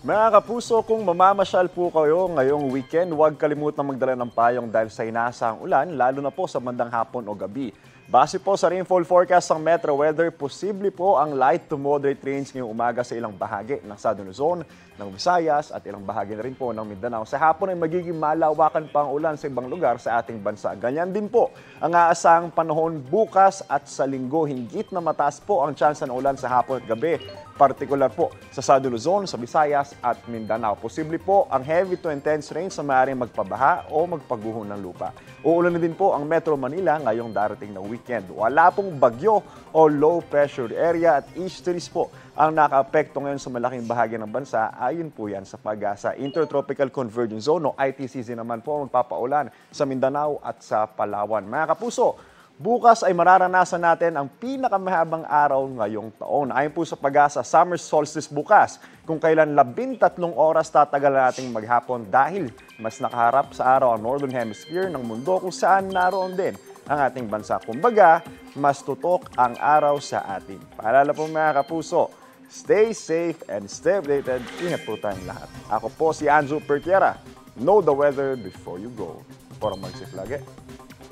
Mga kapuso, kung mamamasyal po kayo ngayong weekend, huwag kalimutang magdala ng payong dahil sa inaasahang ulan, lalo na po sa bandang hapon o gabi. Base po sa rainfall forecast ng Metro Weather, posible po ang light to moderate rains ngayong umaga sa ilang bahagi ng Southern Luzon, ng Visayas at ilang bahagi na rin po ng Mindanao. Sa hapon ay magiging malawakan pa ang ulan sa ibang lugar sa ating bansa. Ganyan din po ang aasahang panahon bukas at sa linggo. Hinggit na mataas po ang tsansa ng ulan sa hapon at gabi, partikular po sa Southern Luzon, sa Visayas at Mindanao. Posible po ang heavy to intense rains na maaaring magpabaha o magpaguho ng lupa. Uulan na din po ang Metro Manila ngayong darating na weekend. Wala pong bagyo o low pressure area at easteries po ang nakaapekto ngayon sa malaking bahagi ng bansa. Ayon po yan sa Pag-asa. Intertropical Convergence Zone o ITCZ naman po magpapaulan sa Mindanao at sa Palawan. Mga kapuso, bukas ay mararanasan natin ang pinakamahabang araw ngayong taon. Ayon po sa Pag-asa, summer solstice bukas, kung kailan 13 oras tatagal nating maghapon dahil mas nakaharap sa araw ang Northern Hemisphere ng mundo kung saan naroon din ang ating bansa. Kumbaga, mas tutok ang araw sa atin. Paalala po mga kapuso, stay safe and stay updated. Ingat po tayong lahat. Ako po si Anjo Pertiera. Know the weather before you go. Para mag-safe lagi,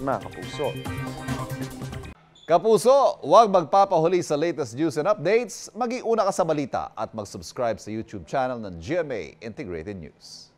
mga kapuso. Kapuso, huwag magpapahuli sa latest news and updates. Mag-iuna ka sa balita at mag-subscribe sa YouTube channel ng GMA Integrated News.